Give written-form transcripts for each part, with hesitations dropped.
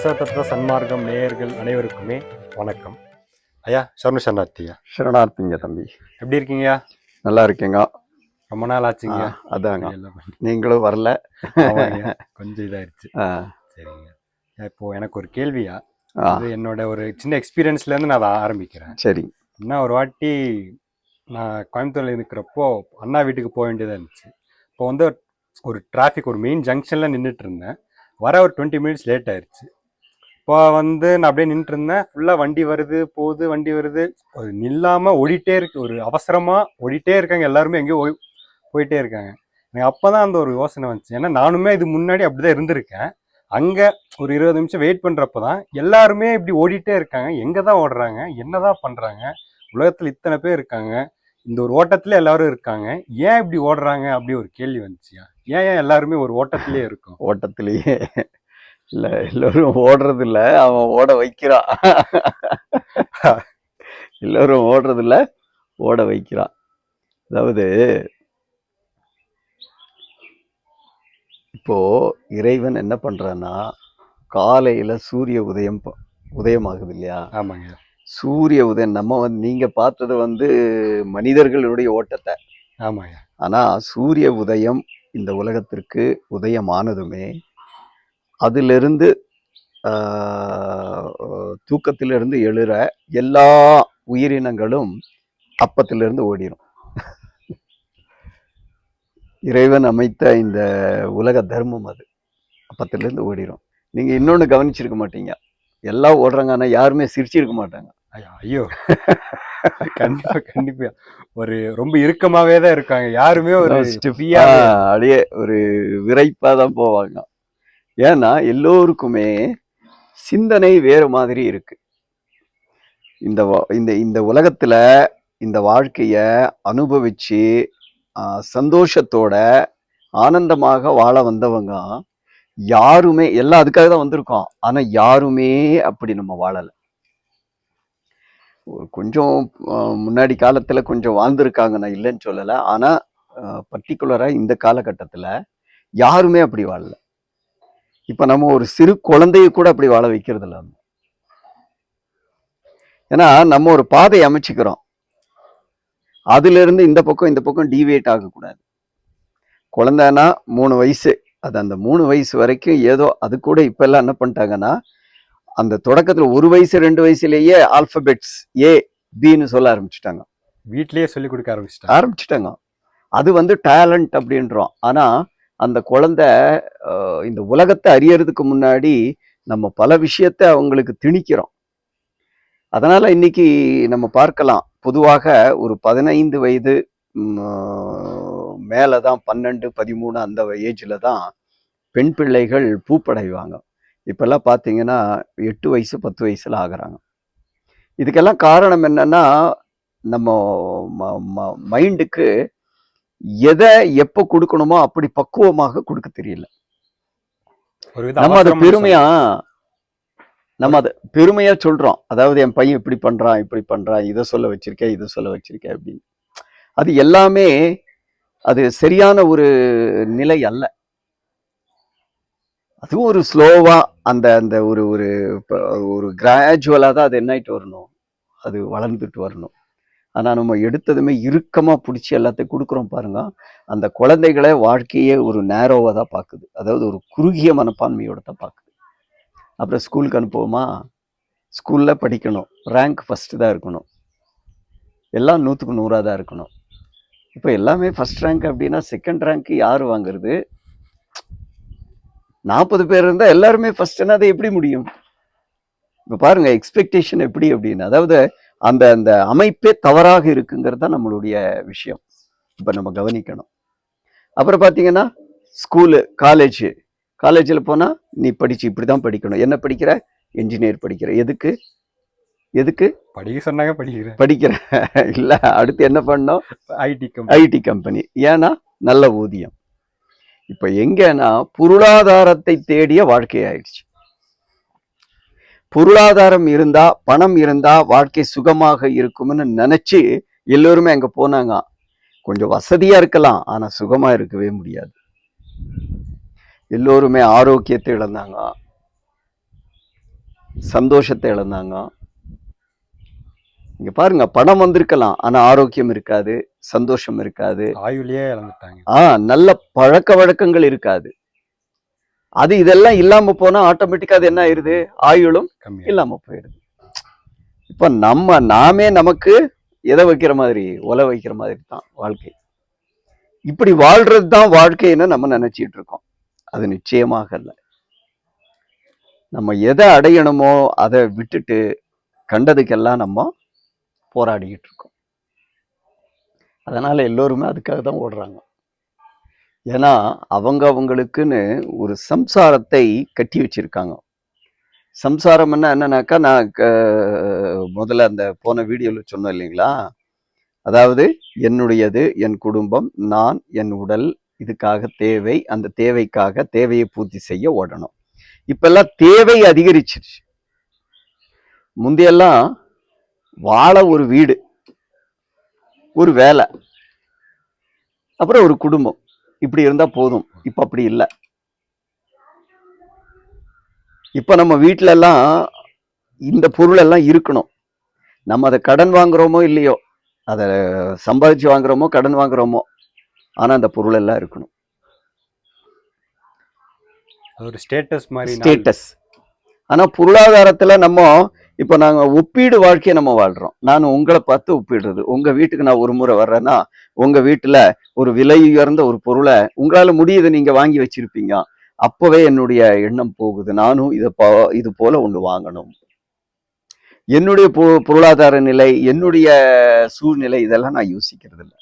பசவதத்துவ சன்மார்க்கம் நேயர்கள் அனைவருக்குமே வணக்கம். ஐயா சரணார்த்தியா. சரணார்த்திங்க தம்பி. எப்படி இருக்கீங்க? நல்லா இருக்கீங்க. ரொம்ப நாள் ஆச்சுங்க. அதாங்க, நீங்களும் வரல. கொஞ்சம் இதாயிருச்சு. சரிங்க. இப்போ எனக்கு ஒரு கேள்வியா, அது என்னோட ஒரு சின்ன எக்ஸ்பீரியன்ஸ்ல இருந்து நான் அதை ஆரம்பிக்கிறேன். சரி. இன்னும் ஒரு வாட்டி நான் கோயம்புத்தூர்ல இருக்கிறப்போ அண்ணா வீட்டுக்கு போக வேண்டியதாக இருந்துச்சு. இப்போ வந்து ஒரு டிராஃபிக், ஒரு மெயின் ஜங்ஷன்ல நின்றுட்டு இருந்தேன். வர ஒரு 20 மினிட்ஸ் லேட் ஆயிடுச்சு. இப்போ வந்து நான் அப்படியே நின்றுட்டு இருந்தேன். ஃபுல்லாக வண்டி வருது போகுது, வண்டி வருது, ஒரு நில்லாமல் ஓடிட்டே இருக்கு. ஒரு அவசரமாக ஓடிட்டே இருக்காங்க, எல்லாருமே எங்கேயோ போயிட்டே இருக்காங்க. எனக்கு அப்போ தான் அந்த ஒரு யோசனை வந்துச்சு. ஏன்னா நானுமே இது முன்னாடி அப்படி தான் இருந்திருக்கேன். அங்கே ஒரு 20 நிமிஷம் வெயிட் பண்ணுறப்ப தான் எல்லாருமே இப்படி ஓடிட்டே இருக்காங்க. எங்கே தான் ஓடுறாங்க, என்ன தான் பண்ணுறாங்க? உலகத்தில் இத்தனை பேர் இருக்காங்க, இந்த ஒரு ஓட்டத்துல எல்லாரும் இருக்காங்க, ஏன் இப்படி ஓடுறாங்க? அப்படி ஒரு கேள்வி வந்துச்சியா. ஏன் எல்லாருமே ஒரு ஓட்டத்திலே இருக்கும்? ஓட்டத்திலேயே இல்ல, எல்லோரும் ஓடுறது இல்ல, அவன் ஓட வைக்கிறான். எல்லோரும் ஓடுறது இல்ல, ஓட வைக்கிறான். அதாவது இப்போ இறைவன் என்ன பண்றான்னா, காலையில சூரிய உதயமாகுது இல்லையா? ஆமாங்க. சூரிய உதயம் நம்ம நீங்க பார்த்தது மனிதர்களுடைய ஓட்டத்தை. ஆமாங்க. ஆனா சூரிய உதயம் இந்த உலகத்திற்கு உதயமானதுமே அதிலிருந்து தூக்கத்திலிருந்து எழுற எல்லா உயிரினங்களும் அப்பத்திலிருந்து ஓடிடும். இறைவன் அமைத்த இந்த உலக தர்மம் அது. அப்பத்திலிருந்து ஓடிடும். நீங்க இன்னொன்னு கவனிச்சிருக்க மாட்டீங்க, எல்லாம் ஓடுறாங்க, ஆனா யாருமே சிரிச்சிருக்க மாட்டாங்க. ஐயோ, கண்டிப்பா கண்டிப்பா ஒரு ரொம்ப இறுக்கமாவே தான் இருக்காங்க. யாருமே ஒரு அப்படியே ஒரு விரைப்பா தான் போவாங்க. ஏன்னா எல்லோருக்குமே சிந்தனை வேறு மாதிரி இருக்கு. இந்த உலகத்துல இந்த வாழ்க்கைய அனுபவிச்சு சந்தோஷத்தோட ஆனந்தமாக வாழ வந்தவங்க யாருமே, எல்லாம் அதுக்காக தான் வந்திருக்கோம். ஆனா யாருமே அப்படி நம்ம வாழல. கொஞ்சம் முன்னாடி காலத்துல கொஞ்சம் வாழ்ந்திருக்காங்க, நான் இல்லைன்னு சொல்லல. ஆனா பர்டிகுலரா இந்த காலகட்டத்துல யாருமே அப்படி வாழல. இப்ப நம்ம ஒரு சிறு குழந்தைய கூட அப்படி வாழ வைக்கிறது இல்லை. ஏன்னா நம்ம ஒரு பாதை அமைச்சுக்கிறோம், அதுல இருந்து இந்த பக்கம் டீவியேட் ஆகக்கூடாது. குழந்தைன்னா 3 வயசு, அது அந்த 3 வயசு வரைக்கும் ஏதோ, அது கூட இப்ப எல்லாம் என்ன பண்ணிட்டாங்கன்னா, அந்த தொடக்கத்துல 1 வயசு 2 வயசுலயே ஆல்பபெட்ஸ் A Bன்னு சொல்ல ஆரம்பிச்சுட்டாங்க. வீட்லயே சொல்லி கொடுக்க ஆரம்பிச்சுட்டாங்க. அது டேலண்ட் அப்படின்றோம். ஆனா அந்த குழந்தை இந்த உலகத்தை அறியறதுக்கு முன்னாடி நம்ம பல விஷயத்த அவங்களுக்கு திணிக்கிறோம். அதனால இன்னைக்கு நம்ம பார்க்கலாம், பொதுவாக ஒரு 15 வயது மேலதான், 12 13 அந்த ஏஜ்ல தான் பெண் பிள்ளைகள் பூப்படைவாங்க. இப்பெல்லாம் பார்த்தீங்கன்னா 8 வயசு 10 வயசுல ஆகுறாங்க. இதுக்கெல்லாம் காரணம் என்னன்னா, நம்ம மைண்டுக்கு எதை எப்ப கொடுக்கணுமோ அப்படி பக்குவமாக கொடுக்க தெரியல. நம்ம அதை பெருமையா சொல்றோம். அதாவது என் பையன் இப்படி பண்றான், இதை சொல்ல வச்சிருக்கேன் அப்படின்னு. அது எல்லாமே அது சரியான ஒரு நிலை அல்ல. அதுவும் ஒரு ஸ்லோவா அந்த அந்த ஒரு ஒரு கிராஜுவலா தான் அது என்ன ஆயிட்டு வரணும், அது வளர்ந்துட்டு வரணும். ஆனா நம்ம எடுத்ததுமே இறுக்கமா பிடிச்சி எல்லாத்தையும் கொடுக்குறோம் பாருங்க. அந்த குழந்தைகளை வாழ்க்கையே ஒரு நேரோவா தான் பார்க்குது. அதாவது ஒரு குறுகிய மனப்பான்மையோட தான் பார்க்குது. அப்புறம் ஸ்கூலுக்கு அனுப்புவோமா, ஸ்கூல்ல படிக்கணும், ரேங்க் ஃபர்ஸ்ட் தான் இருக்கணும், எல்லாம் 100க்கு 100 தான் இருக்கணும். இப்போ எல்லாமே ஃபர்ஸ்ட் ரேங்க் அப்படின்னா செகண்ட் ரேங்க் யாரு வாங்குறது? 40 பேர் இருந்தா எல்லாருமே ஃபர்ஸ்ட்னா அது எப்படி முடியும்? இப்ப பாருங்க எக்ஸ்பெக்டேஷன் எப்படி அப்படின்னு. அதாவது அந்த அந்த அமைப்பே தவறாக இருக்குங்கிறது தான் நம்மளுடைய விஷயம். இப்ப நம்ம கவனிக்கணும். அப்புறம் பாத்தீங்கன்னா ஸ்கூலு, காலேஜில் போனா நீ படிச்சு இப்படிதான் படிக்கணும். என்ன படிக்கிற? என்ஜினியர் படிக்கிற. எதுக்கு படிக்க சொன்னாங்க, படிக்கிற இல்ல, அடுத்து என்ன பண்ணோம்? IT company. ஏன்னா நல்ல ஊதியம். இப்ப எங்கன்னா பொருளாதாரத்தை தேடிய வாழ்க்கை ஆயிடுச்சு. பொருளாதாரம் இருந்தா, பணம் இருந்தா வாழ்க்கை சுகமாக இருக்கும்னு நினைச்சு எல்லோருமே அங்க போனாங்க. கொஞ்சம் வசதியா இருக்கலாம், ஆனா சுகமா இருக்கவே முடியாது. எல்லோருமே ஆரோக்கியத்தை இழந்தாங்க. சந்தோஷத்தை இழந்தாங்க. இங்க பாருங்க, பணம் வந்திருக்கலாம், ஆனா ஆரோக்கியம் இருக்காது, சந்தோஷம் இருக்காது, ஆயுளையே இழந்துட்டாங்க. நல்ல பழக்க வழக்கங்கள் இருக்காது. அது இதெல்லாம் இல்லாம போனா ஆட்டோமேட்டிக்கா அது என்ன ஆயிருது, ஆயுளும் கம்மியா இல்லாம போயிடுது. இப்ப நாமே நமக்கு எதை வைக்கிற மாதிரி, ஒலை வைக்கிற மாதிரி தான் வாழ்க்கை. இப்படி வாழ்றது தான் வாழ்க்கைன்னு நம்ம நினைச்சிட்டு இருக்கோம். அது நிச்சயமாக இல்லை. நம்ம எதை அடையணுமோ அதை விட்டுட்டு கண்டதுக்கெல்லாம் நம்ம போராடிக்கிட்டு இருக்கோம். அதனால எல்லோருமே அதுக்காக தான் ஓடுறாங்க. ஏன்னா அவங்களுக்குன்னு ஒரு சம்சாரத்தை கட்டி வச்சிருக்காங்க. சம்சாரம் என்னன்னாக்கா, நான் முதல்ல அந்த போன வீடியோல சொன்னேன் இல்லைங்களா, அதாவது என்னுடையது, என் குடும்பம், நான், என் உடல், இதுக்காக தேவை, அந்த தேவைக்காக தேவையை பூர்த்தி செய்ய ஓடணும். இப்பெல்லாம் தேவை அதிகரிச்சிருச்சு. முந்தையெல்லாம் வாழ ஒரு வீடு, ஒரு வேலை, அப்புறம் ஒரு குடும்பம், இப்படி இருந்தா போதும். இப்ப அப்படி இல்லை. இப்ப நம்ம வீட்டுல எல்லாம் இந்த பொருள் எல்லாம் இருக்கணும். நம்ம அதை கடன் வாங்குறோமோ இல்லையோ, அதை சம்பாதிச்சு வாங்குறோமோ கடன் வாங்குறோமோ, ஆனா அந்த பொருள் எல்லாம் இருக்கணும். ஒரு ஸ்டேட்டஸ் மாதிரி. ஸ்டேட்டஸ். ஆனா பொருளாதாரத்துல நம்ம இப்ப நாங்க ஒப்பீடு வாழ்க்கையை நம்ம வாழ்றோம். நான் உங்களை பார்த்து ஒப்பிடுறது. உங்க வீட்டுக்கு நான் ஒரு முறை வர்றேன்னா, உங்க வீட்டுல ஒரு விலை உயர்ந்த ஒரு பொருளை உங்களால முடியுது, நீங்க வாங்கி வச்சிருப்பீங்க. அப்பவே என்னுடைய எண்ணம் போகுது, நானும் இது போல ஒண்ணு வாங்கணும். என்னுடைய பொருளாதார நிலை, என்னுடைய சூழ்நிலை, இதெல்லாம் நான் யோசிக்கிறது இல்லை.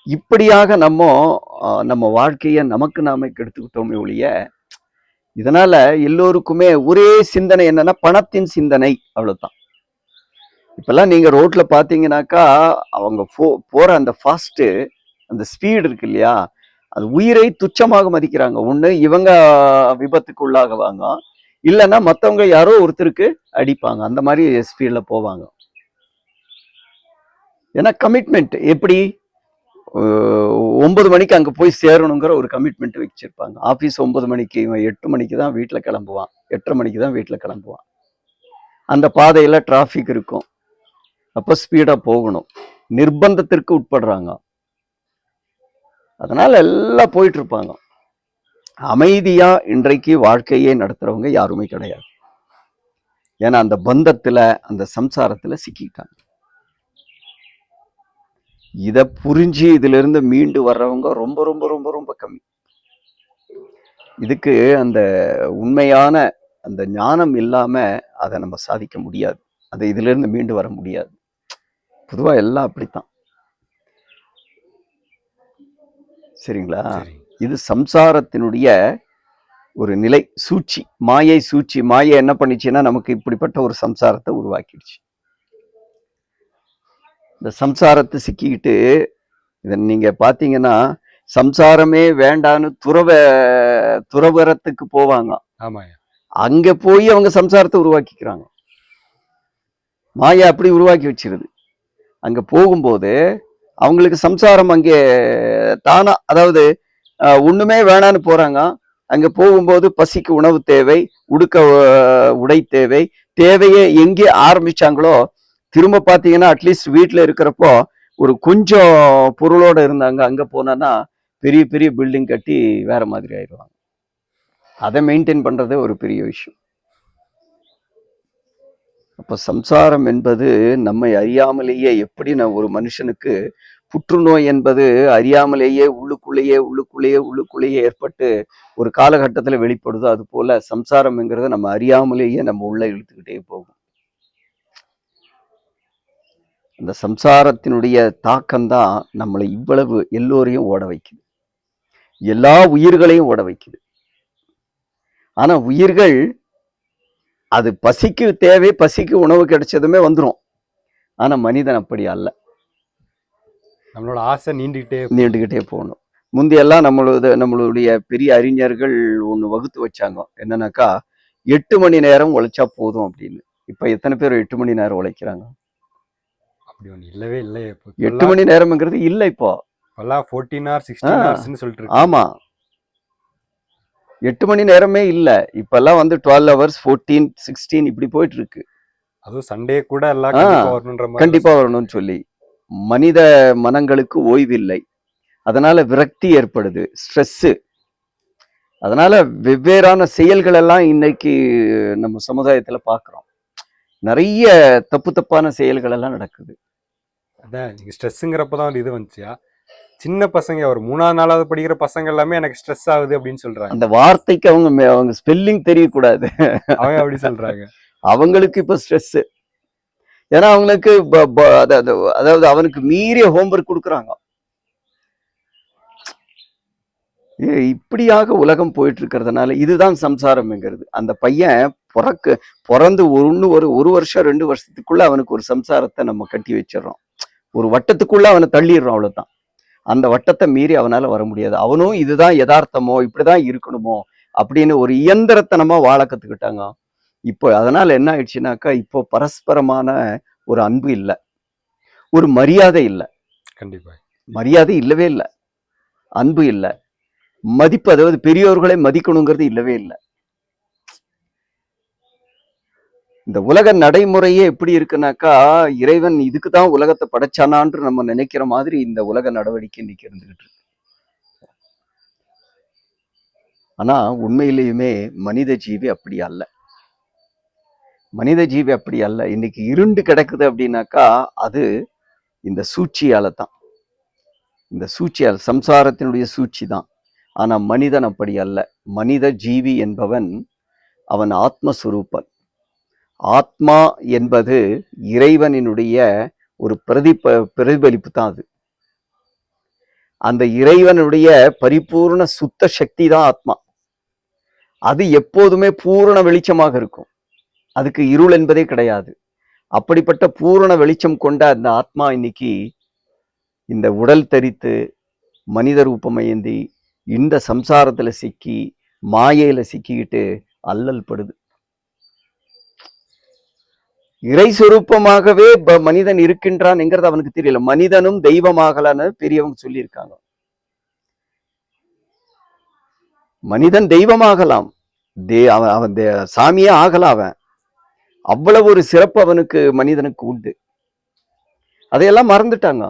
இப்படியாக நம்ம வாழ்க்கைய நமக்கு நாம கெடுத்துக்கிட்டோமே ஒழிய, இதனால எல்லோருக்குமே ஒரே சிந்தனை என்னன்னா, பணத்தின் சிந்தனை, அவ்வளவுதான். இப்பெல்லாம் நீங்க ரோட்ல பாத்தீங்கன்னாக்கா, அவங்க போற அந்த ஃபாஸ்ட், அந்த ஸ்பீடு இருக்கு இல்லையா, அது உயிரை துச்சமாக மதிக்கிறாங்க. ஒண்ணு இவங்க விபத்துக்கு உள்ளாகுவாங்க, இல்லைன்னா மத்தவங்க யாரோ ஒருத்தருக்கு அடிப்பாங்க. அந்த மாதிரி ஸ்பீட்ல போவாங்க. ஏன்னா கமிட்மெண்ட் எப்படி, 9 மணிக்கு அங்க போய் சேரணுங்கிற ஒரு கமிட்மெண்ட் வச்சிருப்பாங்க. ஆபீஸ் 9 மணிக்கு, இவன் 8 மணிக்கு தான் வீட்டுல கிளம்புவான், 8:30 மணிக்கு தான் வீட்டுல கிளம்புவான். அந்த பாதையில டிராபிக் இருக்கும், அப்ப ஸ்பீடா போகணும். நிர்பந்தத்திற்கு உட்படுறாங்க. அதனால எல்லாம் போயிட்டு இருப்பாங்க. அமைதியா இன்றைக்கு வாழ்க்கையே நடத்துறவங்க யாருமே கிடையாது. ஏன்னா அந்த பந்தத்துல, அந்த சம்சாரத்துல சிக்கிட்டாங்க. இத புரிஞ்சு இதுல இருந்து மீண்டு வர்றவங்க ரொம்ப ரொம்ப ரொம்ப ரொம்ப கம்மி. இதுக்கு அந்த உண்மையான அந்த ஞானம் இல்லாம அதை நம்ம சாதிக்க முடியாது. அதை இதுல இருந்து மீண்டு வர முடியாது. பொதுவா எல்லாம் அப்படித்தான். சரிங்களா? இது சம்சாரத்தினுடைய ஒரு நிலை, சூழ்ச்சி, மாயை சூழ்ச்சி. மாயை என்ன பண்ணிச்சுன்னா, நமக்கு இப்படிப்பட்ட ஒரு சம்சாரத்தை உருவாக்கிடுச்சு. இந்த சம்சாரத்தை சிக்கிக்கிட்டு, இதை நீங்க பாத்தீங்கன்னா, சம்சாரமே வேண்டான்னு துறவரத்துக்கு போவாங்க. அங்க போய் அவங்க சம்சாரத்தை உருவாக்கிக்கிறாங்க. மாயா அப்படி உருவாக்கி வச்சிருது. அங்க போகும்போது அவங்களுக்கு சம்சாரம் அங்கே தானா, அதாவது ஒண்ணுமே வேணான்னு போறாங்க. அங்க போகும்போது பசிக்கு உணவு தேவை, உடுக்க உடை தேவை. தேவையை எங்கே ஆரம்பிச்சாங்களோ, திரும்ப பாத்தீங்கன்னா அட்லீஸ்ட் வீட்டுல இருக்கிறப்போ ஒரு கொஞ்சம் பொருளோட இருந்தாங்க, அங்க போனா பெரிய பெரிய பில்டிங் கட்டி வேற மாதிரி ஆயிடுவாங்க. அதை மெயின்டைன் பண்றது ஒரு பெரிய விஷயம். அப்ப சம்சாரம் என்பது நம்மை அறியாமலேயே, எப்படி ஒரு மனுஷனுக்கு புற்றுநோய் என்பது அறியாமலேயே உள்ளுக்குள்ளேயே ஏற்பட்டு ஒரு காலகட்டத்தில் வெளிப்படுதோ, அது போல சம்சாரம்ங்கிறது நம்ம அறியாமலேயே நம்ம உள்ள இழுத்துக்கிட்டே போகும். அந்த சம்சாரத்தினுடைய தாக்கம்தான் நம்மளை இவ்வளவு எல்லோரையும் ஓட வைக்குது, எல்லா உயிர்களையும் ஓட வைக்குது. ஆனா உயிர்கள் அது பசிக்கு தேவை, பசிக்கு உணவு கிடைச்சதுமே வந்துடும். ஆனா மனிதன் அப்படி அல்ல. நம்மளோட ஆசை நீண்டுகிட்டே போகணும். முந்தையெல்லாம் நம்மளுடைய பெரிய அறிஞர்கள் ஒண்ணு வகுத்து வச்சாங்க, என்னன்னாக்கா 8 மணி நேரம் உழைச்சா போதும் அப்படின்னு. இப்ப எத்தனை பேர் 8 மணி நேரம் உழைக்கிறாங்க? அப்படி ஒண்ணு இல்லவே இல்லை. 8 மணி நேரம்ங்கிறது இல்லை. இப்போ 14 hours 16 hours சொல்லிட்டு. ஆமா, 8 மணி நேரமே இல்ல. இப்பெல்லாம் வந்து 12 ஹவர்ஸ், 14, 16 இப்படி போயிட்டு இருக்கு. அதுவும் சண்டே கூட எல்லாம் ஆ, கண்டிப்பா வரணுன்ற மாதிரி கண்டிப்பா வரணும்னு சொல்லி. மனித மனங்களுக்கு ஓய்வில்லை. அதனால விரக்தி ஏற்படுது, ஸ்ட்ரெஸ். அதனால வெவ்வேறான செயல்கள் எல்லாம் இன்னைக்கு நம்ம சமுதாயத்துல பார்க்கிறோம். நிறைய தப்பு தப்பான செயல்கள் எல்லாம் நடக்குது. அதான் நீங்க ஸ்ட்ரெஸ்ஸுங்கிறப்பதான் ஒரு இது வந்துச்சியா, சின்ன பசங்க ஒரு 3ஆவது 4ஆவது படிக்கிற பசங்க எல்லாமே எனக்கு ஸ்ட்ரெஸ் ஆகுது அப்படின்னு சொல்றாங்க. அந்த வார்த்தைக்கு அவங்க ஸ்பெல்லிங் தெரியக்கூடாது. அவங்க அப்படி சொல்றாங்க. அவங்களுக்கு இப்ப ஸ்ட்ரெஸ். ஏன்னா அவங்களுக்கு அதாவது அவனுக்கு மீறிய ஹோம்ஒர்க் கொடுக்குறாங்க. இப்படியாக உலகம் போயிட்டு இருக்கிறதுனால இதுதான் சம்சாரம்ங்கிறது. அந்த பையன் பிறந்து ஒரு வருஷம் 2 வருஷத்துக்குள்ள அவனுக்கு ஒரு சம்சாரத்தை நம்ம கட்டி வச்சிடறோம். ஒரு வட்டத்துக்குள்ள அவனை தள்ளிடுறோம், அவ்வளவுதான். அந்த வட்டத்தை மீறி அவனால வர முடியாது. அவனும் இதுதான் யதார்த்தமோ, இப்படிதான் இருக்கணுமோ அப்படின்னு ஒரு இயந்திரத்தனமா வாழ கத்துக்கிட்டாங்க. இப்போ அதனால என்ன ஆயிடுச்சுனாக்கா, இப்போ பரஸ்பரமான ஒரு அன்பு இல்லை, ஒரு மரியாதை இல்லை. கண்டிப்பா மரியாதை இல்லவே இல்லை, அன்பு இல்லை, மதிப்பு, அதாவது பெரியோர்களை மதிக்கணுங்கிறது இல்லவே இல்லை. இந்த உலக நடைமுறையே எப்படி இருக்குனாக்கா, இறைவன் இதுக்குதான் உலகத்தை படைச்சானான்னு நம்ம நினைக்கிற மாதிரி இந்த உலக நடவடிக்கை இன்னைக்கு இருந்துகிட்டு இருக்கு. ஆனா உண்மையிலேயுமே மனித ஜீவி அப்படி அல்ல. மனித ஜீவி அப்படி அல்ல. இன்னைக்கு இருண்டு கிடக்குது அப்படின்னாக்கா அது இந்த சூழ்ச்சியால தான். இந்த சூழ்ச்சியால், சம்சாரத்தினுடைய சூழ்ச்சி தான். ஆனா மனிதன் அப்படி அல்ல. மனித ஜீவி என்பவன் அவன் ஆத்மஸ்வரூபன். ஆத்மா என்பது இறைவனினுடைய ஒரு பிரதிபலிப்பு தான். அது அந்த இறைவனுடைய பரிபூர்ண சுத்த சக்தி தான் ஆத்மா. அது எப்போதுமே பூரண வெளிச்சமாக இருக்கும். அதுக்கு இருள் என்பதே கிடையாது. அப்படிப்பட்ட பூரண வெளிச்சம் கொண்ட அந்த ஆத்மா இன்னைக்கு இந்த உடல் தரித்து மனித ரூபமேந்தி இந்த சம்சாரத்துல சிக்கி மாயையில சிக்கிக்கிட்டு அல்லல் படுது. இறை சொரூபமாகவே மனிதன் இருக்கின்றான் என்கிறது அவனுக்கு தெரியல. மனிதனும் தெய்வமாகலான்னு பெரியவங்க சொல்லியிருக்காங்க. மனிதன் தெய்வமாகலாம், அவன் சாமியே ஆகலாம். அவன் அவ்வளவு ஒரு சிறப்பு அவனுக்கு, மனிதனுக்கு உண்டு. அதையெல்லாம் மறந்துட்டாங்க.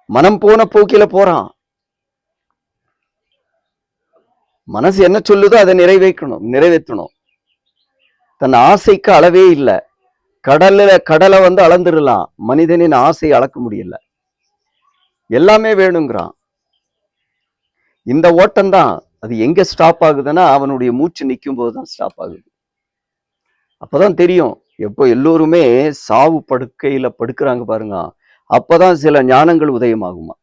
மனம் போன போக்கில போறான். மனசு என்ன சொல்லுதோ அதை நிறைவேற்றணும். தன் ஆசைக்கு அளவே இல்லை. கடலை வந்து அளந்துடலாம், மனிதனின் ஆசை அளக்க முடியல. எல்லாமே வேணுங்கிறான். இந்த ஓட்டம் தான் அது எங்க ஸ்டாப் ஆகுதுன்னா, அவனுடைய மூச்சு நிற்கும் போதுதான் ஸ்டாப் ஆகுது. அப்பதான் தெரியும். எப்போ எல்லோருமே சாவு படுக்கையில படுக்கிறாங்க பாருங்க, அப்பதான் சில ஞானங்கள் உதயமாகுமா.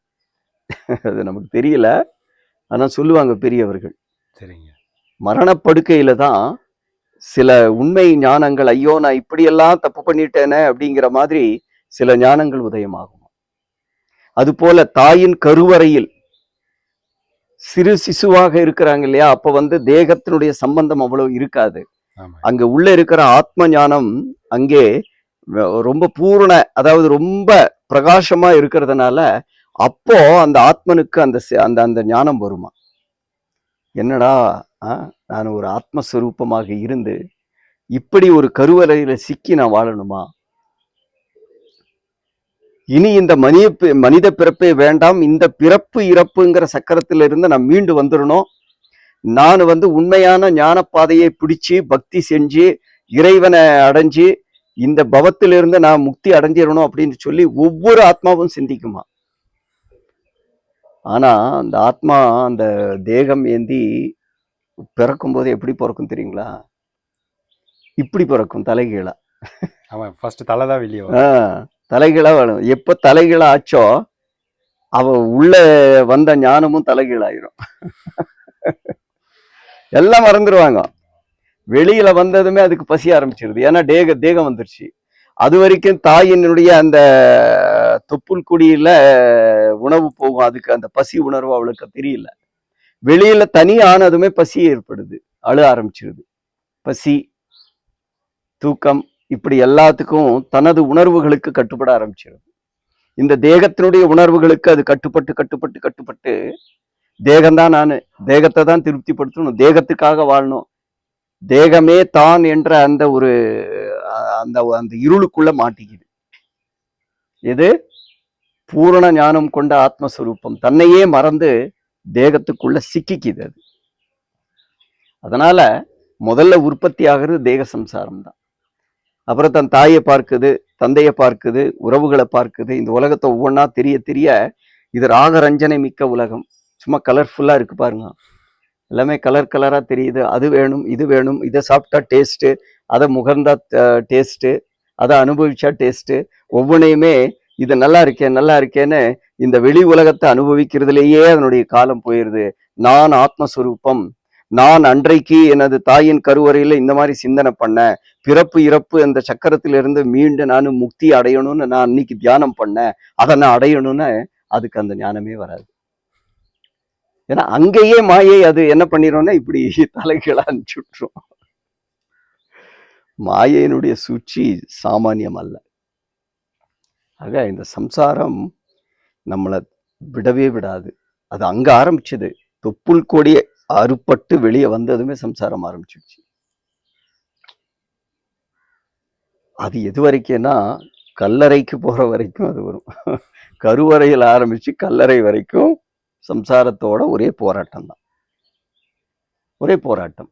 அது நமக்கு தெரியல, ஆனா சொல்லுவாங்க பெரியவர்கள். சரிங்க. மரணப்படுக்கையில தான் சில உண்மை ஞானங்கள், ஐயோ நான் இப்படியெல்லாம் தப்பு பண்ணிட்டேனே அப்படிங்கிற மாதிரி சில ஞானங்கள் உதயமாகும். அது போல தாயின் கருவறையில் சிறு சிசுவாக இருக்கிறாங்க இல்லையா, அப்ப வந்து தேகத்தினுடைய சம்பந்தம் அவ்வளவு இருக்காது. அங்க உள்ள இருக்கிற ஆத்ம ஞானம் அங்கே ரொம்ப பூரண, அதாவது ரொம்ப பிரகாசமா இருக்கிறதுனால அப்போ அந்த ஆத்மனுக்கு அந்த அந்த ஞானம் வருமா. என்னடா, நான் ஒரு ஆத்மஸ்வரூபமாக இருந்து இப்படி ஒரு கருவறையில சிக்கி நான் வாழணுமா? இனி இந்த மனித பிறப்பே வேண்டாம், இந்த பிறப்பு இறப்புங்கிற சக்கரத்திலிருந்து நான் மீண்டு வந்துடணும். நான் வந்து உண்மையான ஞான பாதையை பிடிச்சு பக்தி செஞ்சு இறைவனை அடைஞ்சு இந்த பவத்திலிருந்து நான் முக்தி அடைஞ்சிடணும் அப்படின்னு சொல்லி ஒவ்வொரு ஆத்மாவும் சிந்திக்குமா. ஆனா அந்த ஆத்மா அந்த தேகம் ஏந்தி பிறக்கும் போது எப்படி பிறக்கும் தெரியுங்களா? இப்படி பிறக்கும், தலைகீழா. தலைதான் வெளியே தலைகீழா வேணும். எப்ப தலைகீழா ஆச்சோ அவ உள்ள வந்த ஞானமும் தலைகீழாயிரும். எல்லாம் மறந்துடுவாங்க. வெளியில வந்ததுமே அதுக்கு பசி ஆரம்பிச்சிருது. ஏன்னா தேகம் வந்துருச்சு. அது வரைக்கும் தாயினுடைய அந்த தொப்புள் குடியில உணவு போகும், அதுக்கு அந்த பசி உணர்வு அவளுக்கு தெரியல. வெளியில தனி ஆனதுமே பசி ஏற்படுது, அழ ஆரம்பிச்சிருது. பசி, தூக்கம், இப்படி எல்லாத்துக்கும் தனது உணர்வுகளுக்கு கட்டுப்பட ஆரம்பிச்சிருது. இந்த தேகத்தினுடைய உணர்வுகளுக்கு அது கட்டுப்பட்டு கட்டுப்பட்டு கட்டுப்பட்டு தேகம்தான் நான், தேகத்தை தான் திருப்திப்படுத்தணும், தேகத்துக்காக வாழணும், தேகமே தான் என்ற அந்த ஒரு அந்த அந்த இருளுக்குள்ள மாட்டிக்குது. எது? பூரண ஞானம் கொண்ட ஆத்மஸ்வரூபம் தன்னையே மறந்து தேகத்துக்குள்ள சிக்கிக்குது அது. அதனால முதல்ல உற்பத்தி ஆகிறது தேக சம்சாரம் தான். அப்புறம் தன் தாயை பார்க்குது, தந்தையை பார்க்குது, உறவுகளை பார்க்குது. இந்த உலகத்தை ஒவ்வொன்றா தெரிய தெரிய இது ராகரஞ்சனை மிக்க உலகம். சும்மா கலர்ஃபுல்லா இருக்கு பாருங்க, எல்லாமே கலர் கலரா தெரியுது. அது வேணும், இது வேணும், இதை சாப்பிட்டா டேஸ்ட்டு, அதை முகர்ந்தா டேஸ்ட்டு, அதை அனுபவிச்சா டேஸ்ட்டு, ஒவ்வொன்றையுமே இது நல்லா இருக்கேன் நல்லா இருக்கேன்னு இந்த வெளி உலகத்தை அனுபவிக்கிறதுலேயே அதனுடைய காலம் போயிடுது. நான் ஆத்மஸ்வரூபம், நான் அன்றைக்கு எனது தாயின் கருவறையில இந்த மாதிரி சிந்தனை பண்ணேன், பிறப்பு இறப்பு அந்த சக்கரத்திலிருந்து மீண்டு நான் முக்தி அடையணும்னு நான் அன்னைக்கு தியானம் பண்ணேன், அதை நான் அடையணும்னு அதுக்கு அந்த ஞானமே வராது. ஏன்னா அங்கேயே மாயை அது என்ன பண்ணிடும்னா இப்படி தலைகீழா அனுப்பிச்சுட்ரும். மாயையினுடைய சூழ்ச்சி சாமானியம் அல்ல. ஆக இந்த சம்சாரம் நம்மளை விடவே விடாது. அது அங்க ஆரம்பிச்சது, தொப்புள் கொடி அறுப்பட்டு வெளியே வந்ததுமே சம்சாரம் ஆரம்பிச்சிடுச்சு. அது எது வரைக்கும்னா கல்லறைக்கு போற வரைக்கும் அது வரும். கருவறையில் ஆரம்பிச்சு கல்லறை வரைக்கும் சம்சாரத்தோட ஒரே போராட்டம் தான், ஒரே போராட்டம்.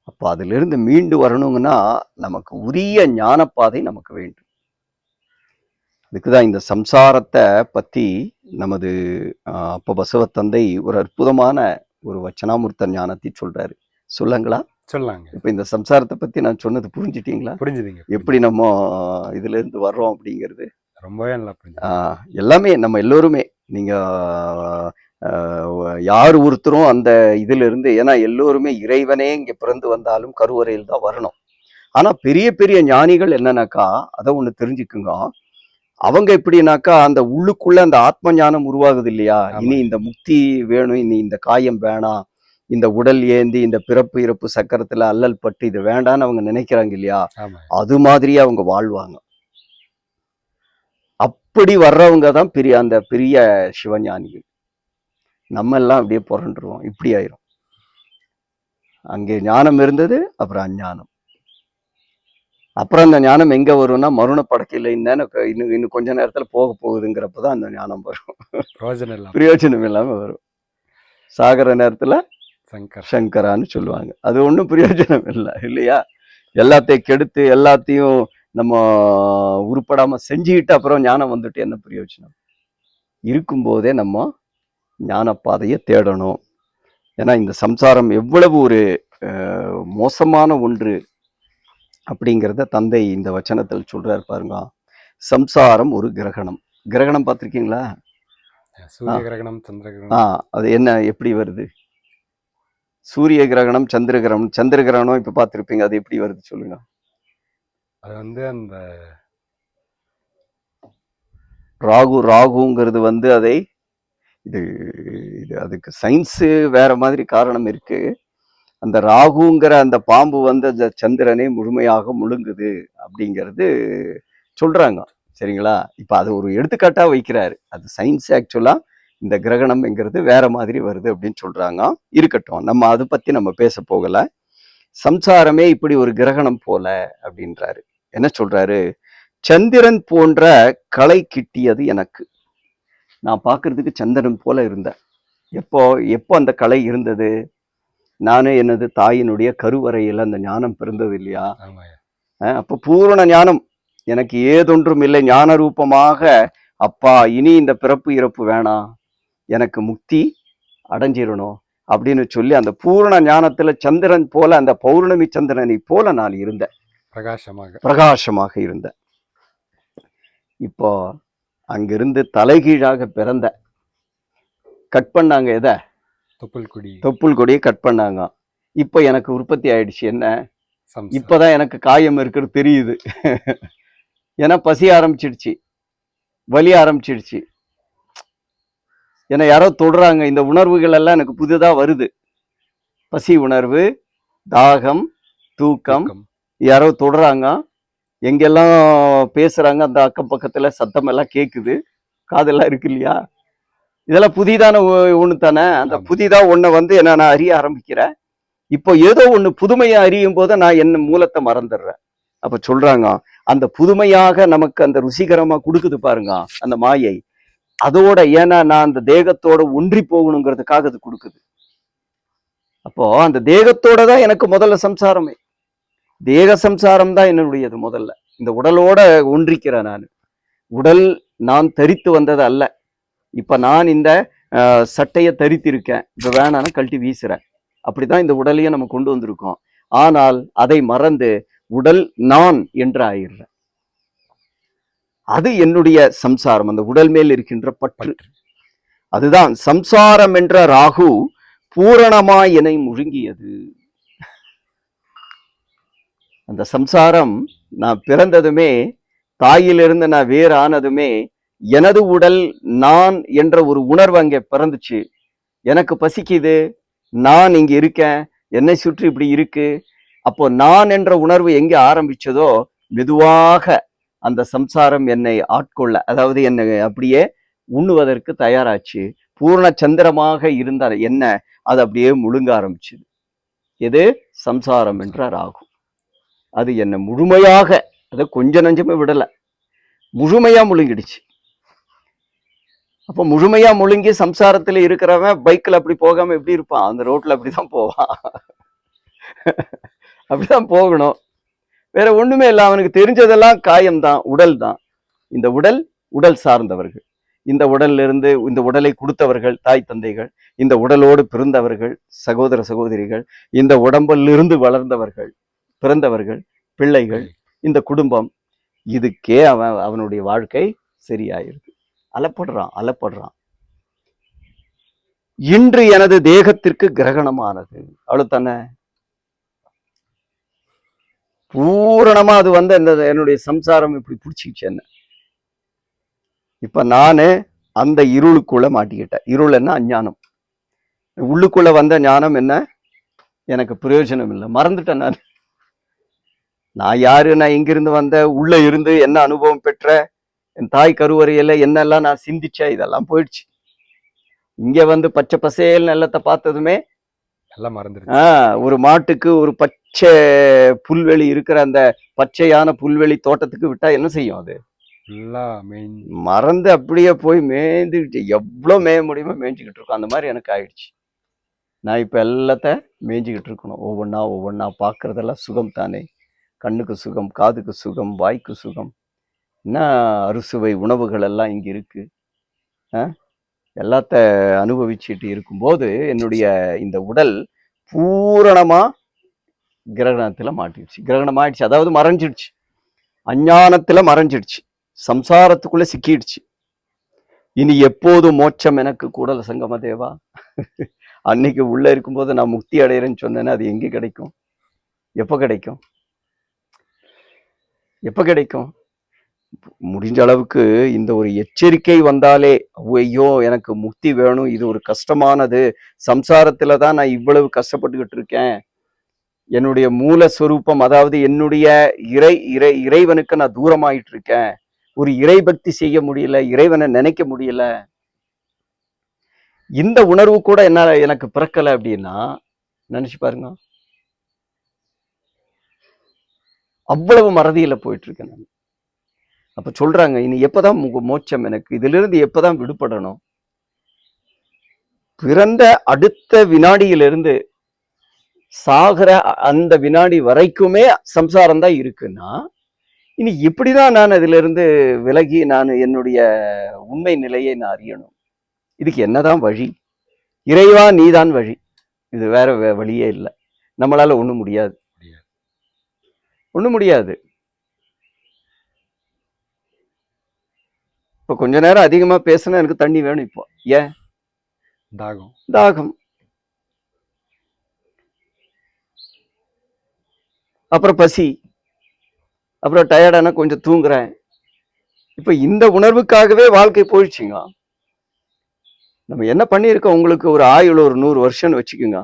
அப்ப அதுல இருந்து மீண்டு வரணுங்கன்னா நமக்கு உரிய ஞானப்பாதை நமக்கு வேண்டும். அதுக்குதான் இந்த சம்சாரத்தை பத்தி நமது அப்ப பசவ தந்தை ஒரு அற்புதமான ஒரு வச்சனாமூர்த்த ஞானத்தை சொல்றாரு. சொல்லுங்களா? சொல்லாங்க. இப்ப இந்த சம்சாரத்தை பத்தி நான் சொன்னது புரிஞ்சுட்டீங்களா? புரிஞ்சுதுங்க. எப்படி நம்ம இதுல இருந்து வர்றோம் அப்படிங்கிறது ரொம்பவே நல்லா புரிஞ்சு. எல்லாமே நம்ம எல்லோருமே, நீங்க யார் ஒருத்தரும் அந்த இதுல இருந்து, ஏன்னா எல்லோருமே இறைவனே இங்க பிறந்து வந்தாலும் கருவறையில் தான் வரணும். ஆனா பெரிய பெரிய ஞானிகள் என்னன்னாக்கா அதை ஒண்ணு தெரிஞ்சுக்குங்க, அவங்க எப்படின்னாக்கா அந்த உள்ளுக்குள்ள அந்த ஆத்ம ஞானம் உருவாகுது இல்லையா, இனி இந்த முக்தி வேணும், இனி இந்த காயம் வேணாம், இந்த உடல் ஏந்தி இந்த பிறப்பு இறப்பு சக்கரத்துல அல்லல் பட்டு இது வேண்டான்னு அவங்க நினைக்கிறாங்க இல்லையா, அது மாதிரியே அவங்க வாழ்வாங்க. அப்படி வர்றவங்க தான் பெரிய அந்த பெரிய சிவஞானிகள். நம்ம எல்லாம் அப்படியே புரண்டுருவோம், இப்படி ஆயிரும். அங்கே ஞானம் இருந்தது, அப்புறம் அஞ்ஞானம். அப்புறம் அந்த ஞானம் எங்க வரும்னா மருண படக்கையில இன்னும் கொஞ்ச நேரத்துல போக போகுதுங்கிறப்பதான் அந்த ஞானம் வரும். பிரயோஜனம் இல்லாம வரும். சாகர நேரத்துல சங்கரான்னு சொல்லுவாங்க. அது ஒண்ணும் பிரயோஜனம் இல்லை இல்லையா? எல்லாத்தையும் கெடுத்து எல்லாத்தையும் நம்ம உருப்படாம செஞ்சுக்கிட்டு அப்புறம் ஞானம் வந்துட்டு என்ன பிரயோஜனம்? இருக்கும்போதே நம்ம ஞான பாதையை தேடணும். ஏன்னா இந்த சம்சாரம் எவ்வளவு ஒரு மோசமான ஒன்று அப்படிங்கிறத தந்தை இந்த வச்சனத்தில் சொல்றாரு பாருங்க. சம்சாரம் ஒரு கிரகணம். கிரகணம் பார்த்திருக்கீங்களா? சூரிய கிரகணம், சந்திர கிரகணம். அது என்ன, எப்படி வருது? சூரிய கிரகணம், சந்திர கிரகணம். சந்திர கிரகணம் இப்ப பார்த்திருப்பீங்க, அது எப்படி வருது சொல்லுங்க. அது அந்த ராகுங்கிறது அதை இது அதுக்கு சயின்ஸு வேற மாதிரி காரணம் இருக்கு. அந்த ராகுங்கிற அந்த பாம்பு அந்த சந்திரனை முழுமையாக முழுங்குது அப்படிங்கிறது சொல்றாங்க, சரிங்களா? இப்ப அது ஒரு எடுத்துக்காட்டா வைக்கிறாரு. அது சயின்ஸ் ஆக்சுவலா இந்த கிரகணம்ங்கிறது வேற மாதிரி வருது அப்படின்னு சொல்றாங்க. இருக்கட்டும், நம்ம அதை பத்தி நம்ம பேச போகல. சம்சாரமே இப்படி ஒரு கிரகணம் போல அப்படின்றாரு. என்ன சொல்றாரு? சந்திரன் போன்ற கலை கிட்டியது எனக்கு. நான் பார்க்கறதுக்கு சந்திரன் போல இருந்தேன். எப்போ அந்த கலை இருந்தது? நானே எனது தாயினுடைய கருவறையில் அந்த ஞானம் பிறந்தது இல்லையா? அப்போ பூரண ஞானம், எனக்கு ஏதொன்றும் இல்லை, ஞான ரூபமாக அப்பா இனி இந்த பிறப்பு இறப்பு வேணாம், எனக்கு முக்தி அடைஞ்சிடணும் அப்படின்னு சொல்லி அந்த பூரண ஞானத்துல சந்திரன் போல, அந்த பௌர்ணமி சந்திரனை போல நான் இருந்தேன், பிரகாசமாக இருந்தேன். இப்போ அங்கிருந்து தலைகீழாக பிறந்த கட் பண்ணாங்க. எதை? தொப்புள் கொடியை கட் பண்ணாங்க. இப்போ எனக்கு உற்பத்தி ஆயிடுச்சு. என்ன? இப்பதான் எனக்கு காயம் இருக்கிறது தெரியுது. ஏன்னா பசி ஆரம்பிச்சிடுச்சு, வலி ஆரம்பிச்சிடுச்சு, ஏன்னா யாரோ தொடுறாங்க. இந்த உணர்வுகள் எல்லாம் எனக்கு புதுதா வருது. பசி உணர்வு, தாகம், தூக்கம், யாரோ தொடுறாங்க, எங்கெல்லாம் பேசுறாங்க, அந்த அக்கம் பக்கத்துல சத்தம் எல்லாம் கேக்குது, காதெல்லாம் இருக்கு இல்லையா? இதெல்லாம் புதிதான ஒண்ணு தானே. அந்த ஆமா. புதிதா ஒன்ன வந்து என்ன நான் அறிய ஆரம்பிக்கிறேன். இப்போ ஏதோ ஒண்ணு புதுமையை அறியும் போது நான் என்ன மூலத்தை மறந்துடுறேன். அப்ப சொல்றாங்க, அந்த புதுமையாக நமக்கு அந்த ருசிகரமா கொடுக்குது பாருங்க அந்த மாயை. அதோட ஏன்னா நான் அந்த தேகத்தோட ஒன்றி போகணுங்கிறதுக்காக அது கொடுக்குது. அப்போ அந்த தேகத்தோட தான் எனக்கு முதல்ல சம்சாரமே. தேக சம்சாரம் தான் என்னுடையது முதல்ல. இந்த உடலோட ஒன்றிக்கிறேன் நான். உடல் நான் தரித்து வந்தது அல்ல. இப்ப நான் இந்த சட்டையை தரித்திருக்கேன், இப்ப வேணான்னு கழட்டி வீசுறேன். அப்படிதான் இந்த உடலையும் நம்ம கொண்டு வந்திருக்கோம். ஆனால் அதை மறந்து உடல் நான் என்று ஆயிடுறேன். அது என்னுடைய சம்சாரம், அந்த உடல் மேல் இருக்கின்ற பற்று. அதுதான் சம்சாரம் என்ற ராகு பூரணமாய் என்னை முழுங்கியது. அந்த சம்சாரம் நான் பிறந்ததுமே, தாயிலிருந்து நான் வேறு ஆனதுமே, எனது உடல் நான் என்ற ஒரு உணர்வு அங்கே பிறந்துச்சு. எனக்கு பசிக்குது, நான் இங்க இருக்கேன், என்னை சுற்றி இப்படி இருக்கு. அப்போ நான் என்ற உணர்வு எங்கே ஆரம்பிச்சதோ மெதுவாக அந்த சம்சாரம் என்னை ஆட்கொள்ள, அதாவது என்னை அப்படியே உண்ணுவதற்கு தயாராச்சு. பூர்ண சந்திரமாக இருந்த என்ன அது அப்படியே முழுங்க ஆரம்பிச்சுது. எது? சம்சாரம் என்ற ராகு. அது என்ன முழுமையாக, அதை கொஞ்சம் நஞ்சமே விடல, முழுமையா முழுங்கிடுச்சு. அப்போ முழுமையா முழுங்கி சம்சாரத்துல இருக்கிறவன் பைக்ல அப்படி போகாம எப்படி இருப்பான்? அந்த ரோட்ல அப்படிதான் போவான். அப்படிதான் போகணும். வேற ஒண்ணுமே இல்லை. அவனுக்கு தெரிஞ்சதெல்லாம் காயம்தான், உடல் தான். இந்த உடல், உடல் சார்ந்தவர்கள், இந்த உடல்ல இருந்து இந்த உடலை கொடுத்தவர்கள் தாய் தந்தைகள், இந்த உடலோடு பிறந்தவர்கள் சகோதர சகோதரிகள், இந்த உடம்பிலிருந்து வளர்ந்தவர்கள் பிறந்தவர்கள், பிள்ளைகள், இந்த குடும்பம். இதுக்கே அவனுடைய வாழ்க்கை சரியாயிருது. அலப்படுறான். இன்று எனது தேகத்திற்கு கிரகணமானது, அவ்வளவு தானே. பூரணமா அது வந்து என்னுடைய சம்சாரம் இப்படி பிடிச்சிக்கிச்சு என்ன. இப்ப நானு அந்த இருளுக்குள்ள மாட்டிக்கிட்டேன். இருள் என்ன? அஞ்ஞானம். உள்ளுக்குள்ள வந்த ஞானம் என்ன? எனக்கு பிரயோஜனம் இல்லை, மறந்துட்டேன். நான் யாரு, நான் எங்கிருந்து வந்த, உள்ள இருந்து என்ன அனுபவம் பெற்ற, என் தாய் கருவறையில என்னெல்லாம் நான் சிந்திச்சேன், இதெல்லாம் போயிடுச்சு. இங்க வந்து பச்சை பசேல் நிலத்தை பார்த்ததுமே எல்லாம் மறந்துருச்சு. ஒரு மாட்டுக்கு ஒரு பச்சை புல்வெளி இருக்கிற அந்த பச்சையான புல்வெளி தோட்டத்துக்கு விட்டா என்ன செய்யும்? அது மறந்து அப்படியே போய் மேய்ந்துக்கிட்டு எவ்வளவு மேய முடியுமோ மேய்ஞ்சிக்கிட்டு இருக்கும். அந்த மாதிரி எனக்கு ஆயிடுச்சு. நான் இப்ப எல்லாத்த மேய்ஞ்சிக்கிட்டு இருக்கணும். ஒவ்வொன்னா பார்க்கறதெல்லாம் சுகம் தானே. கண்ணுக்கு சுகம், காதுக்கு சுகம், வாய்க்கு சுகம், என்ன அறுசுவை உணவுகள் எல்லாம் இங்க இருக்கு. எல்லாத்த அனுபவிச்சுட்டு இருக்கும்போது என்னுடைய இந்த உடல் பூரணமா கிரகணத்துல மாட்டிடுச்சு. கிரகணம் ஆயிடுச்சு, அதாவது மறைஞ்சிடுச்சு, அஞ்ஞானத்துல மறைஞ்சிடுச்சு, சம்சாரத்துக்குள்ள சிக்கிடுச்சு. இனி எப்போது மோட்சம் எனக்கு கூடல சங்கம தேவா. அன்னைக்கு உள்ள இருக்கும்போது நான் முக்தி அடைகிறேன்னு சொன்னேன்னா அது எங்க கிடைக்கும்? எப்ப கிடைக்கும்? முடிஞ்ச அளவுக்கு இந்த ஒரு எச்சரிக்கை வந்தாலே, ஐயோ எனக்கு முக்தி வேணும், இது ஒரு கஷ்டமானது, சம்சாரத்துலதான் நான் இவ்வளவு கஷ்டப்பட்டுக்கிட்டு இருக்கேன், என்னுடைய மூலஸ்வரூபம் அதாவது என்னுடைய இறைவனுக்கு நான் தூரமாயிட்டு இருக்கேன், ஒரு இறை பக்தி செய்ய முடியல, இறைவனை நினைக்க முடியல, இந்த உணர்வு கூட எனக்கு பிறக்கல அப்படின்னா நினைச்சு பாருங்க. அவ்வளவு மறதியில போயிட்டு இருக்கேன் நான். அப்ப சொல்றாங்க, இனி எப்பதான் மோட்சம் எனக்கு, இதுல இருந்து எப்பதான் விடுபடணும்? பிறந்த அடுத்த வினாடியிலிருந்து சாகிற அந்த வினாடி வரைக்குமே சம்சாரம் தான் இருக்குன்னா, இனி எப்படிதான் நான் அதுல இருந்து விலகி நான் என்னுடைய உண்மை நிலையை நான் அறியணும்? இதுக்கு என்னதான் வழி? இறைவா நீதான் வழி, இது வேற வழியே இல்லை. நம்மளால ஒண்ணும் முடியாது. இப்ப கொஞ்ச நேரம் அதிகமா பேசினா எனக்கு தண்ணி வேணும். இப்போ ஏன்? தாகம். அப்புறம் பசி, அப்புறம் டயர்டானா கொஞ்சம் தூங்குறேன். இப்ப இந்த உணர்வுக்காகவே வாழ்க்கை போயிடுச்சுங்க. நம்ம என்ன பண்ணிருக்கோம்? உங்களுக்கு ஒரு ஆயுள் ஒரு 100 வருஷம்னு வச்சுக்கோங்க.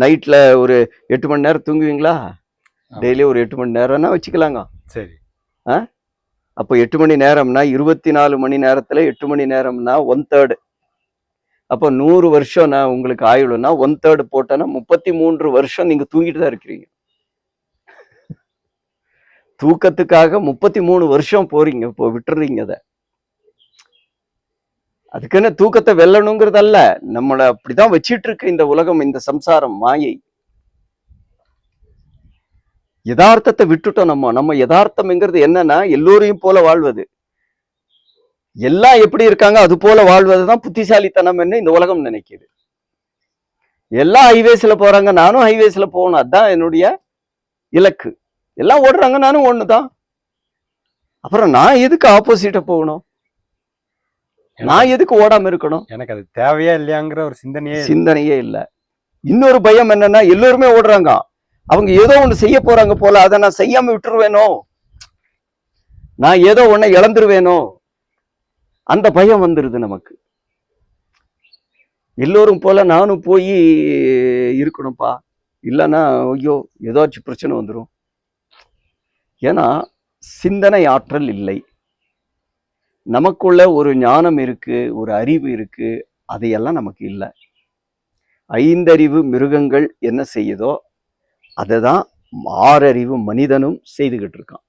நைட்ல ஒரு 8 மணி நேரம் தூங்குவீங்களா? டெய்லி ஒரு 8 மணி நேரம்னா வச்சுக்கலாங்க. சரி. அப்போ 8 மணி நேரம்னா 24 மணி நேரத்துல 8 மணி நேரம்னா 1/3. அப்போ 100 வருஷம் நான் உங்களுக்கு ஆயுள்னா 1/3 போட்டேன்னா 33 வருஷம் நீங்க தூங்கிட்டு தான் இருக்கிறீங்க. தூக்கத்துக்காக 33 வருஷம் போறீங்க, இப்போ விட்டுறீங்க அதை. அதுக்குன்னு தூக்கத்தை வெல்லணுங்கிறதல்ல, நம்மளை அப்படிதான் வச்சிட்டு இருக்கு இந்த உலகம், இந்த சம்சாரம், மாயை. யதார்த்தத்தை விட்டுட்டோம். நம்ம யதார்த்தம்ங்கிறது என்னன்னா எல்லோரையும் போல வாழ்வது. எல்லாம் எப்படி இருக்காங்க அது போல வாழ்வதுதான் புத்திசாலித்தனம் என்ன இந்த உலகம் நினைக்குது. எல்லாம் ஹைவேஸ்ல போறாங்க, நானும் ஹைவேஸ்ல போகணும், அதுதான் என்னுடைய இலக்கு. எல்லாம் ஓடுறாங்க, நானும் ஒண்ணுதான். அப்புறம் நான் எதுக்கு ஆப்போசிட்ட போகணும்? நான் எதுக்கு ஓடாம இருக்கணும்? எனக்கு அது தேவையா இல்லையாங்கிற ஒரு சிந்தனையே இல்லை. இன்னொரு பயம் என்னன்னா எல்லோருமே ஓடுறாங்க, அவங்க ஏதோ ஒண்ணு செய்ய போறாங்க போல, அதை நான் செய்யாம விட்டுருவேனோ, நான் ஏதோ ஒன்ன இழந்துருவேனோ, அந்த பயம் வந்துருது நமக்கு. எல்லோரும் போல நானும் போய் இருக்கணும்ப்பா, இல்லைன்னா ஐயோ ஏதாச்சும் பிரச்சனை வந்துடும். ஏன்னா சிந்தனை ஆற்றல் இல்லை. நமக்குள்ள ஒரு ஞானம் இருக்கு, ஒரு அறிவு இருக்கு, அதையெல்லாம் நமக்கு இல்லை. 5 அறிவு மிருகங்கள் என்ன செய்யுதோ அதை தான் 6 அறிவு மனிதனும் செய்துகிட்டு இருக்கான்.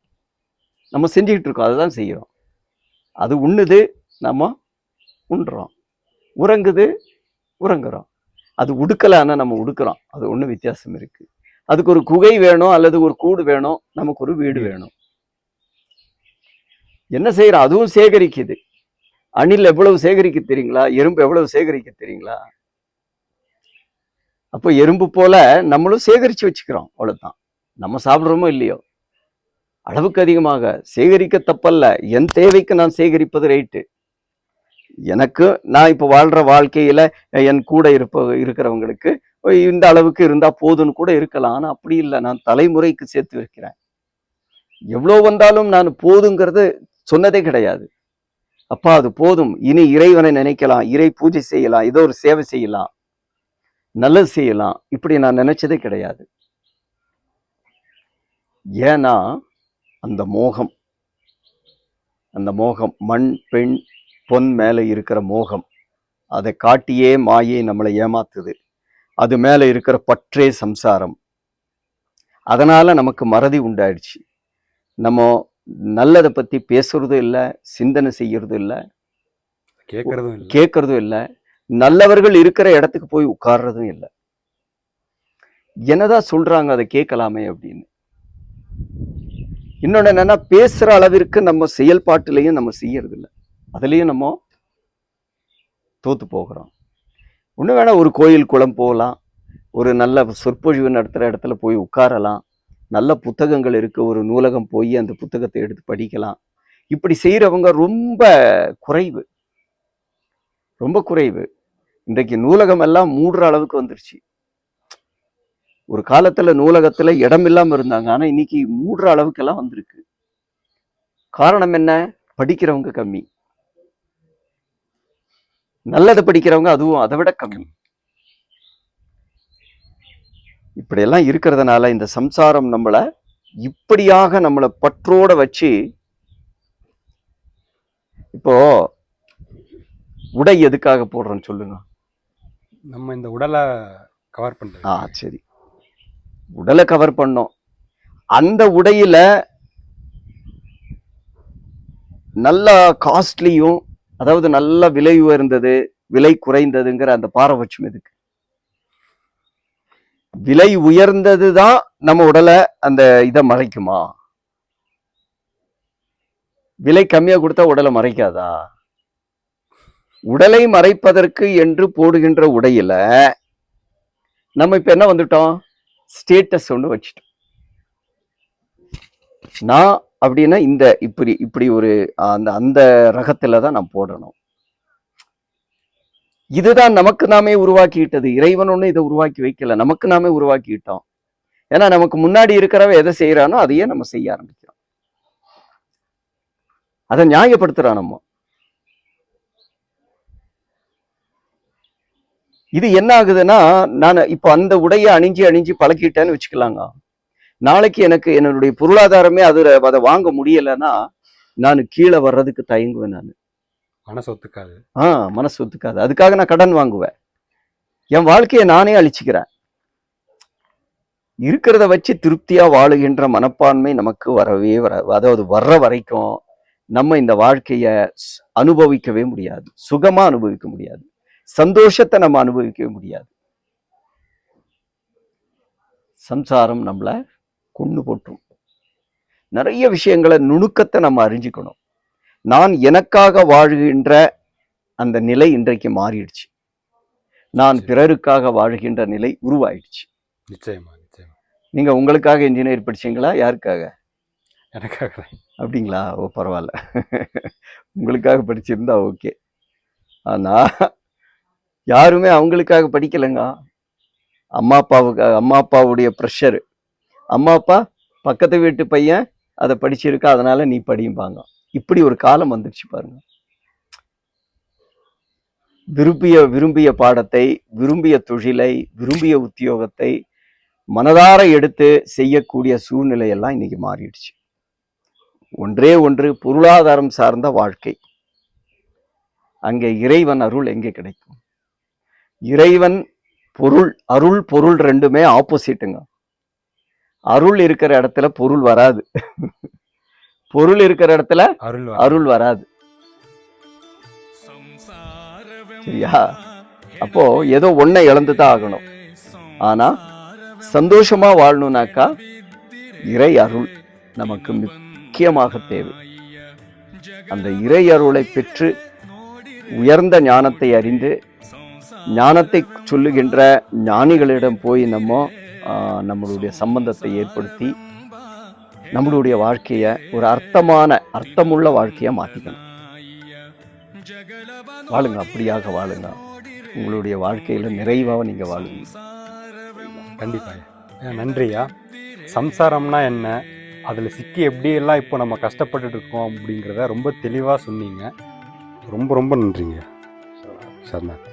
நம்ம செஞ்சுக்கிட்டு இருக்கோம், அதை தான் செய்யறோம். அது உண்ணுது, நம்ம உண்றோம். உறங்குது, உறங்குறோம். அது உடுக்கலான்னா நம்ம உடுக்கிறோம். அது ஒன்றும் வித்தியாசம் இருக்கு. அதுக்கு ஒரு குகை வேணும் அல்லது ஒரு கூடு வேணும், நமக்கு ஒரு வீடு வேணும். என்ன செய்யறோம்? அதுவும் சேகரிக்குது. அணில் எவ்வளவு சேகரிக்க தெரியுங்களா? எறும்பு எவ்வளவு சேகரிக்க தெரியுங்களா? அப்போ எறும்பு போல நம்மளும் சேகரிச்சு வச்சுக்கிறோம், அவ்வளவுதான். நம்ம சாப்பிடுறோமோ இல்லையோ, அளவுக்கு அதிகமாக சேகரிக்க தப்பல்ல. என் தேவைக்கு நான் சேகரிப்பது ரைட்டு. எனக்கு நான் இப்ப வாழ்ற வாழ்க்கையில என் கூட இருக்கிறவங்களுக்கு இந்த அளவுக்கு இருந்தா போதும்னு கூட இருக்கலாம். ஆனா அப்படி இல்லை, நான் தலைமுறைக்கு சேர்த்து வைக்கிறேன். எவ்வளவு வந்தாலும் நான் போதுங்கிறது சொன்னதே கிடையாது. அப்பா அது போதும், இனி இறைவனை நினைக்கலாம், இறை பூஜை செய்யலாம், ஏதோ ஒரு சேவை செய்யலாம், நல்லது செய்யலாம், இப்படி நான் நினைச்சதே கிடையாது. ஏன்னா அந்த மோகம், மண் பெண் பொன் மேல இருக்கிற மோகம், அதை காட்டியே மாயை நம்மளை ஏமாத்துது. அது மேல இருக்கிற பற்றே சம்சாரம். அதனால நமக்கு மறதி உண்டாயிடுச்சு. நம்ம நல்லதை பத்தி பேசுறதும் இல்லை, சிந்தனை செய்யறதும் இல்லை, கேட்கறதும் இல்லை, நல்லவர்கள் இருக்கிற இடத்துக்கு போய் உட்கார்றதும் இல்லை. என்னதான் சொல்றாங்க அதை கேட்கலாமே அப்படின்னு. இன்னொன்னு என்னன்னா, பேசுற அளவிற்கு நம்ம செயல்பாட்டிலையும் நம்ம செய்யறது இல்லை, அதுலயும் நம்ம தோத்து போகிறோம். ஒண்ணு வேணா ஒரு கோயில் குளம் போகலாம், ஒரு நல்ல சொற்பொழிவு நடத்துற இடத்துல போய் உட்காரலாம், நல்ல புத்தகங்கள் இருக்கு, ஒரு நூலகம் போய் அந்த புத்தகத்தை எடுத்து படிக்கலாம். இப்படி செய்யறவங்க ரொம்ப குறைவு, ரொம்ப குறைவு. இன்றைக்கு நூலகம் எல்லாம் மூடுற அளவுக்கு வந்துருச்சு. ஒரு காலத்துல நூலகத்துல இடம் இல்லாம இருந்தாங்க, ஆனா இன்னைக்கு மூடுற அளவுக்கு எல்லாம் வந்திருக்கு. காரணம் என்ன? படிக்கிறவங்க கம்மி, நல்லதை படிக்கிறவங்க அதுவும் அதை விட கம்மி. இப்படியெல்லாம் இருக்கிறதுனால இந்த சம்சாரம் நம்மளை இப்படியாக நம்மளை பற்றோட வச்சு, இப்போ உடை எதுக்காக போடுறோன்னு சொல்லுங்க? நம்ம இந்த உடலை கவர் பண்றோம். சரி, உடலை கவர் பண்ணோம். அந்த உடையில நல்ல காஸ்ட்லியும், அதாவது நல்ல விலை உயர்ந்தது, விலை குறைந்ததுங்கிற அந்த பாரபட்சம் எதுக்கு? விலை உயர்ந்ததுதான் நம்ம உடலை அந்த இதை மறைக்குமா? விலை கம்மியா கொடுத்தா உடலை மறைக்காதா? உடலை மறைப்பதற்கு என்று போடுகின்ற உடையில நம்ம இப்ப என்ன வந்துட்டோம்? ஸ்டேட்டஸ் ஒன்று வச்சுட்டோம். நான் அப்படின்னா இந்த இப்படி ஒரு அந்த ரகத்துல தான் நான் போடணும். இதுதான் நமக்கு நாமே உருவாக்கிட்டது. இறைவன் ஒண்ணு இதை உருவாக்கி வைக்கல, நமக்கு நாமே உருவாக்கிட்டோம். ஏன்னா நமக்கு முன்னாடி இருக்கிறவ எதை செய்யறானோ அதையே நம்ம செய்ய ஆரம்பிக்கிறோம், அதை நியாயப்படுத்துறோம் நம்ம. இது என்ன ஆகுதுன்னா, நான் இப்போ அந்த உடைய அணிஞ்சு பழக்கிட்டேன்னு வச்சுக்கலாங்க. நாளைக்கு எனக்கு என்னுடைய பொருளாதாரமே அதை வாங்க முடியலைன்னா நான் கீழே வர்றதுக்கு தயங்குவேன். நான் மனசு ஒத்துக்காது. மனசு ஒத்துக்காது. அதுக்காக நான் கடன் வாங்குவேன். என் வாழ்க்கையை நானே அழிச்சுக்கிறேன். இருக்கிறத வச்சு திருப்தியா வாழுகின்ற மனப்பான்மை நமக்கு வரவே வராது. அதாவது வர்ற வரைக்கும் நம்ம இந்த வாழ்க்கைய அனுபவிக்கவே முடியாது. சுகமா அனுபவிக்க முடியாது. சந்தோஷத்தை நம்ம அனுபவிக்கவே முடியாது. சம்சாரம் நம்மள கொண்டு போட்டுரும். நிறைய விஷயங்களை நுணுக்கத்தை நம்ம அறிஞ்சுக்கணும். நான் எனக்காக வாழ்கின்ற அந்த நிலை இன்றைக்கு மாறிடுச்சு. நான் பிறருக்காக வாழ்கின்ற நிலை உருவாயிடுச்சு. நிச்சயமா நிச்சயமா. நீங்க உங்களுக்காக இன்ஜினியர் படிச்சீங்களா? யாருக்காக? எனக்காக. அப்படிங்களா? ஓ, பரவாயில்ல. உங்களுக்காக படிச்சிருந்தா ஓகே. ஆனா யாருமே அவங்களுக்காக படிக்கலைங்க. அம்மா அப்பாவுடைய ப்ரெஷர். அம்மா அப்பா பக்கத்து வீட்டு பையன் அதை படிச்சிருக்கா, அதனால நீ படியும்பாங்க. இப்படி ஒரு காலம் வந்துடுச்சு பாருங்க. விரும்பிய பாடத்தை, விரும்பிய தொழிலை, விரும்பிய உத்தியோகத்தை மனதார எடுத்து செய்யக்கூடிய சூழ்நிலை எல்லாம் இன்னைக்கு மாறிடுச்சு. ஒன்றே ஒன்று, பொருளாதாரம் சார்ந்த வாழ்க்கை. அங்கே இறைவன் அருள் எங்கே கிடைக்கும்? இறைவன் அருள் பொருள் ரெண்டுமே ஆப்போசிட்டுங்க. அருள் இருக்கிற இடத்துல பொருள் வராது. பொருள் இருக்கிற இடத்துல அருள் வராது. சரியா? அப்போ ஏதோ ஒன்றை இழந்துதான் ஆகணும். ஆனா சந்தோஷமா வாழணும்னாக்கா இறை அருள் நமக்கு முக்கியமாக தேவை. அந்த இறை அருளை பெற்று உயர்ந்த ஞானத்தை அறிந்து ஞானத்தை சொல்லுகின்ற ஞானிகளிடம் போய் நம்மளுடைய சம்பந்தத்தை ஏற்படுத்தி நம்மளுடைய வாழ்க்கைய ஒரு அர்த்தமுள்ள வாழ்க்கையா மாத்திக்கணும். வாழுங்க, அப்படியாக வாழுங்க. உங்களுடைய வாழ்க்கையில நிறைவாக நீங்க வாழுங்க. கண்டிப்பா. நன்றியா. சம்சாரம்னா என்ன, அதில் சிக்கி எப்படியெல்லாம் இப்போ நம்ம கஷ்டப்பட்டுட்டு இருக்கோம் அப்படிங்கிறத ரொம்ப தெளிவாக சொன்னீங்க. ரொம்ப ரொம்ப நன்றிங்க. சரணாத்.